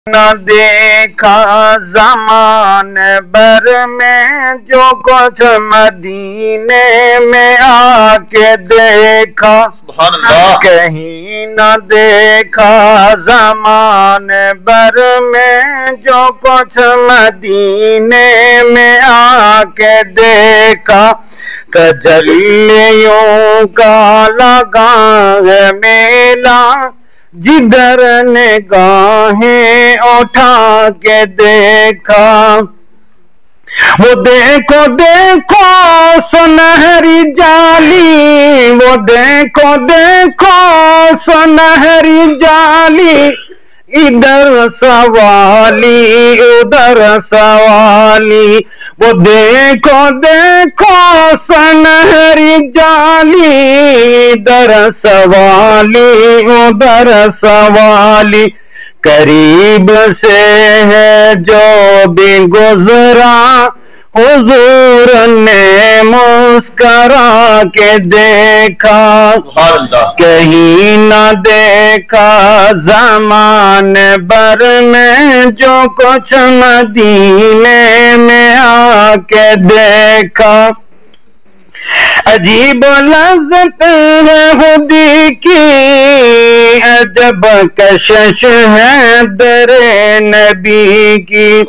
نہ دیکھا زمان بھر میں جو کچھ مدینے میں آ کے دیکھا، کہیں نہ دیکھا زمان بھر میں جو کچھ مدینے میں آ کے دیکھا، تجلیوں کا لگا ہے میلہ جدھر نگاہیں اٹھا کے دیکھا۔ وہ دیکھو دیکھو سنہری جالی، وہ دیکھو دیکھو سنہری جالی، ادھر سوالی ادھر سوالی۔ وہ دیکھو دیکھو سنہری جالی، ادھر سوالی ادھر سوالی۔ قریب سے ہے جو بھی گزرا، حضور نے مسکرا کے دیکھا، کہیں نہ دیکھا زمان بھر میں جو کچھ مدینے میں آ کے دیکھا۔ عجیب لذت ہے خودی کی، عجب کشش ہے در نبی کی،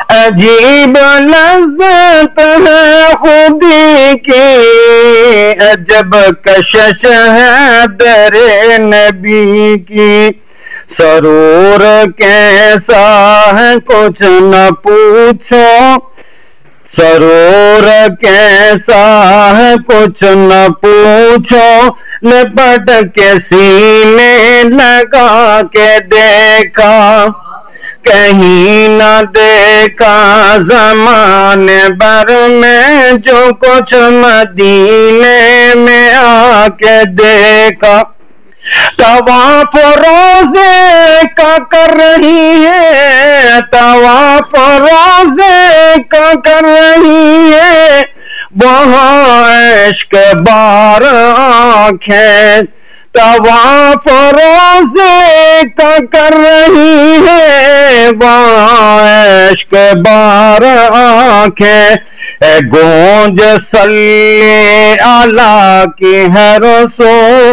عجیب لذت ہے خودی کی، عجب کشش ہے در نبی کی۔ سرور کیسا ہے کچھ نہ پوچھو، سرور کیسا ہے کچھ نہ پوچھو، لپٹ کے سینے لگا کے دیکھا، کہیں نہ دیکھا زمان بھر میں جو کچھ مدینے میں آ کے دیکھا۔ طواف روزے کا کر رہی ہے، طواف روزے کا کر رہی ہے، وہاں عشق بار آنکھیں۔ طواف روزے کا کر رہی ہے، وہاں عشق بار آنکھیں۔ اے گونج صلی اللہ کی ہر سو،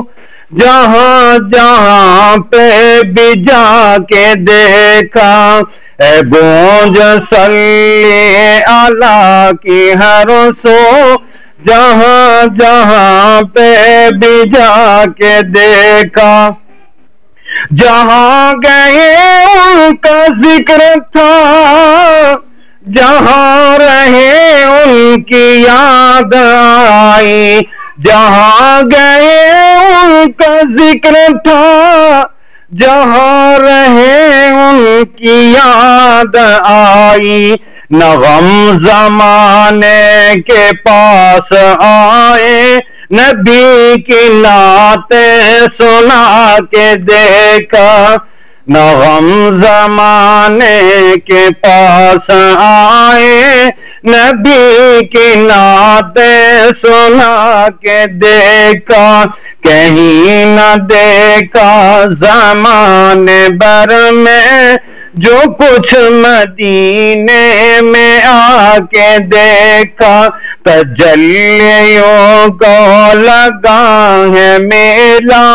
جہاں جہاں پہ بھی جا کے دیکھا، اے گونج صلی اللہ کی ہر سو، جہاں جہاں پہ بھی جا کے دیکھا۔ جہاں گئے ان کا ذکر تھا، جہاں رہے ان کی یاد آئی، جہاں گئے ان کا ذکر تھا، جہاں رہے ان کی یاد آئی۔ نہ غم زمانے کے پاس آئے، نبی کی نعتیں سنا کے دیکھا، نہ غم زمانے کے پاس آئے، نبی کی نعتیں سنا کے دیکھا، کہیں نہ دیکھا زمان بھر میں جو کچھ مدینے میں آ کے دیکھا۔ تجلیوں کو لگا ہے میلہ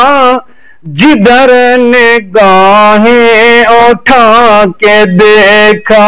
جدھر نگاہیں اٹھا کے دیکھا۔